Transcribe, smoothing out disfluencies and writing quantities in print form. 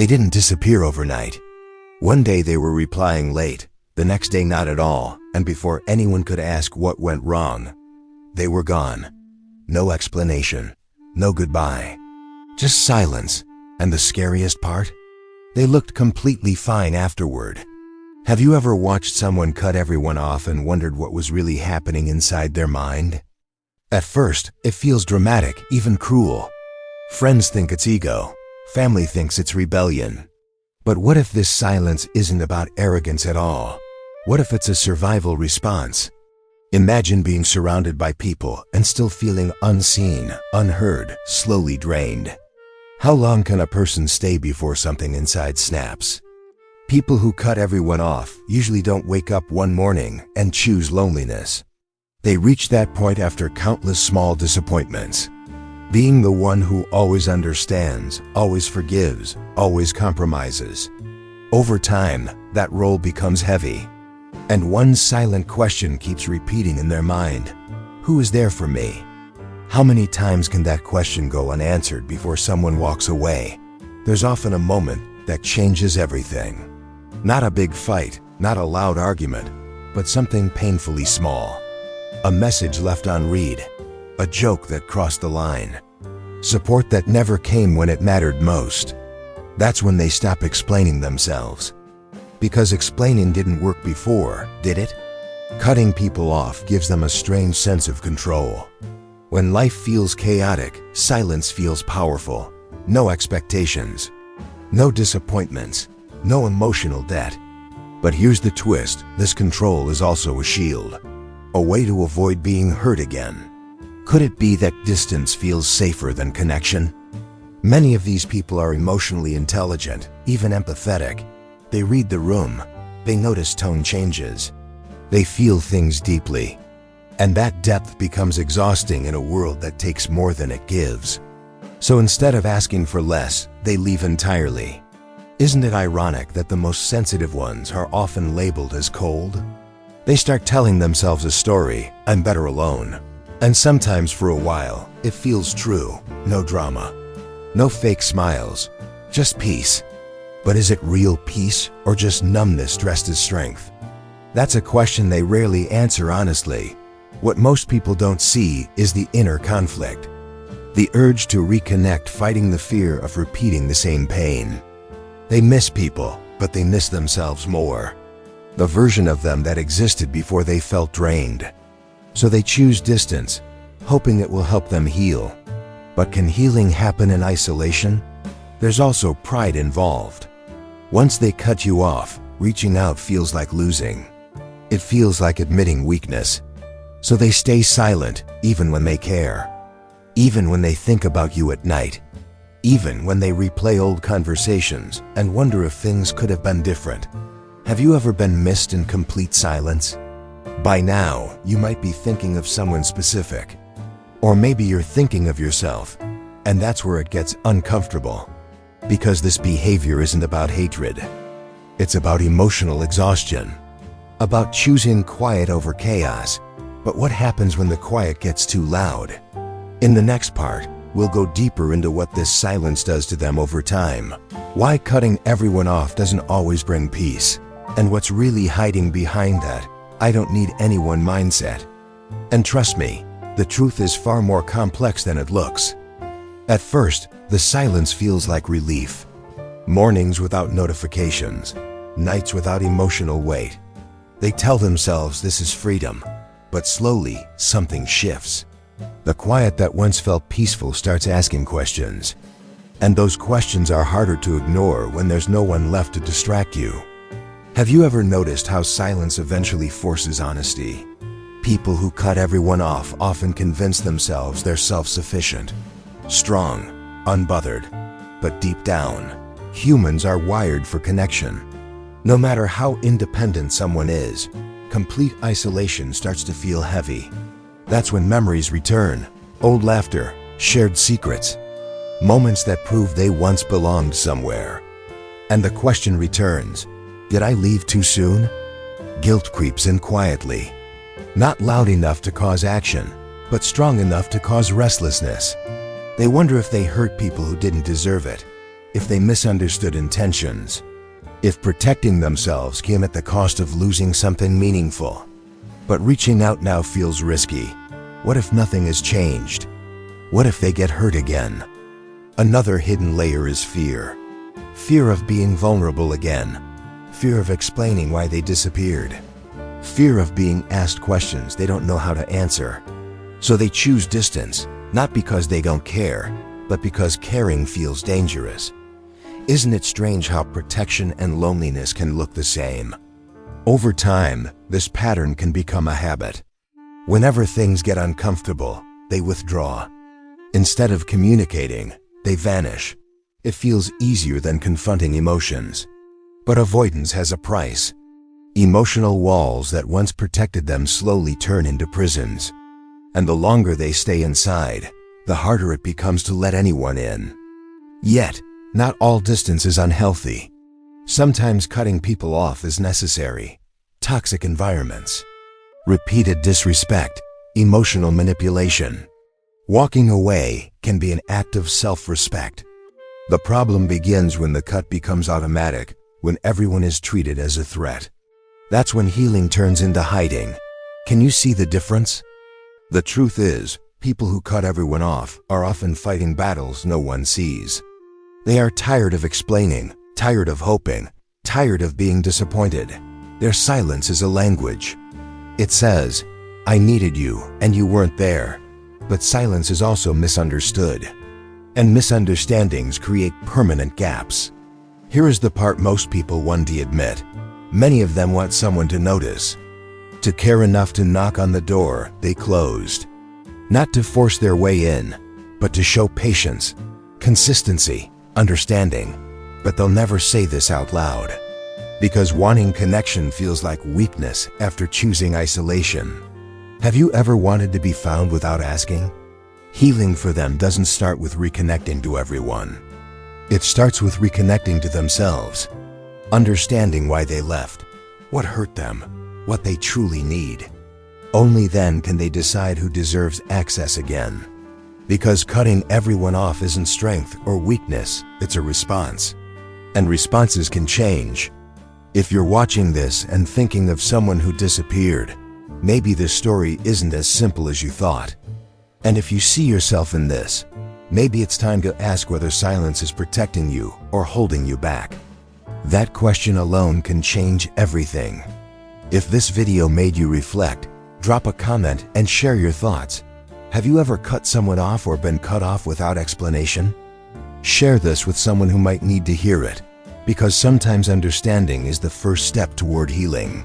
They didn't disappear overnight. One day they were replying late, the next day not at all, and before anyone could ask what went wrong, they were gone. No explanation, no goodbye. Just silence, and the scariest part? They looked completely fine afterward. Have you ever watched someone cut everyone off and wondered what was really happening inside their mind? At first, it feels dramatic, even cruel. Friends think it's ego. Family thinks it's rebellion. But what if this silence isn't about arrogance at all? What if it's a survival response? Imagine being surrounded by people and still feeling unseen, unheard, slowly drained. How long can a person stay before something inside snaps? People who cut everyone off usually don't wake up one morning and choose loneliness. They reach that point after countless small disappointments. Being the one who always understands, always forgives, always compromises. Over time, that role becomes heavy. And one silent question keeps repeating in their mind. Who is there for me? How many times can that question go unanswered before someone walks away? There's often a moment that changes everything. Not a big fight, not a loud argument, but something painfully small. A message left unread, a joke that crossed the line, support that never came when it mattered most. That's when they stop explaining themselves. Because explaining didn't work before, did it? Cutting people off gives them a strange sense of control. When life feels chaotic, silence feels powerful. No expectations, no disappointments, no emotional debt. But here's the twist, this control is also a shield. A way to avoid being hurt again. Could it be that distance feels safer than connection? Many of these people are emotionally intelligent, even empathetic. They read the room. They notice tone changes. They feel things deeply. And that depth becomes exhausting in a world that takes more than it gives. So instead of asking for less, they leave entirely. Isn't it ironic that the most sensitive ones are often labeled as cold? They start telling themselves a story, I'm better alone. And sometimes for a while, it feels true, no drama. No fake smiles, just peace. But is it real peace or just numbness dressed as strength? That's a question they rarely answer honestly. What most people don't see is the inner conflict. The urge to reconnect fighting the fear of repeating the same pain. They miss people, but they miss themselves more. The version of them that existed before they felt drained. So they choose distance, hoping it will help them heal. But can healing happen in isolation? There's also pride involved. Once they cut you off, reaching out feels like losing. It feels like admitting weakness. So they stay silent, even when they care. Even when they think about you at night. Even when they replay old conversations and wonder if things could have been different. Have you ever been missed in complete silence? By now, you might be thinking of someone specific. Or maybe you're thinking of yourself. And that's where it gets uncomfortable. Because this behavior isn't about hatred. It's about emotional exhaustion. About choosing quiet over chaos. But what happens when the quiet gets too loud? In the next part, we'll go deeper into what this silence does to them over time. Why cutting everyone off doesn't always bring peace. And what's really hiding behind that I don't need anyone mindset. And trust me, the truth is far more complex than it looks. At first, the silence feels like relief. Mornings without notifications, nights without emotional weight. They tell themselves this is freedom, but slowly something shifts. The quiet that once felt peaceful starts asking questions. And those questions are harder to ignore when there's no one left to distract you. Have you ever noticed how silence eventually forces honesty? People who cut everyone off often convince themselves they're self-sufficient, strong, unbothered. But deep down, humans are wired for connection. No matter how independent someone is, complete isolation starts to feel heavy. That's when memories return, old laughter, shared secrets, moments that prove they once belonged somewhere. And the question returns, did I leave too soon? Guilt creeps in quietly. Not loud enough to cause action, but strong enough to cause restlessness. They wonder if they hurt people who didn't deserve it. if they misunderstood intentions, if protecting themselves came at the cost of losing something meaningful. But reaching out now feels risky. What if nothing has changed? What if they get hurt again? Another hidden layer is fear. Fear of being vulnerable again. Fear of explaining why they disappeared. Fear of being asked questions they don't know how to answer. So they choose distance, not because they don't care, but because caring feels dangerous. Isn't it strange how protection and loneliness can look the same? Over time, this pattern can become a habit. Whenever things get uncomfortable, they withdraw. Instead of communicating, they vanish. It feels easier than confronting emotions. But avoidance has a price. Emotional walls that once protected them slowly turn into prisons. And the longer they stay inside, the harder it becomes to let anyone in. Yet, not all distance is unhealthy. Sometimes cutting people off is necessary. Toxic environments, repeated disrespect, emotional manipulation. Walking away can be an act of self-respect. The problem begins when the cut becomes automatic, when everyone is treated as a threat. That's when healing turns into hiding. Can you see the difference? The truth is, people who cut everyone off are often fighting battles no one sees. They are tired of explaining, tired of hoping, tired of being disappointed. Their silence is a language. It says, "I needed you, and you weren't there." But silence is also misunderstood. And misunderstandings create permanent gaps. Here is the part most people want to admit. Many of them want someone to notice, to care enough to knock on the door they closed. Not to force their way in, but to show patience, consistency, understanding. But they'll never say this out loud. Because wanting connection feels like weakness after choosing isolation. Have you ever wanted to be found without asking? Healing for them doesn't start with reconnecting to everyone. It starts with reconnecting to themselves, understanding why they left, what hurt them, what they truly need. Only then can they decide who deserves access again. Because cutting everyone off isn't strength or weakness, it's a response. And responses can change. If you're watching this and thinking of someone who disappeared, maybe this story isn't as simple as you thought. And if you see yourself in this, maybe it's time to ask whether silence is protecting you or holding you back. That question alone can change everything. If this video made you reflect, drop a comment and share your thoughts. Have you ever cut someone off or been cut off without explanation? Share this with someone who might need to hear it, because sometimes understanding is the first step toward healing.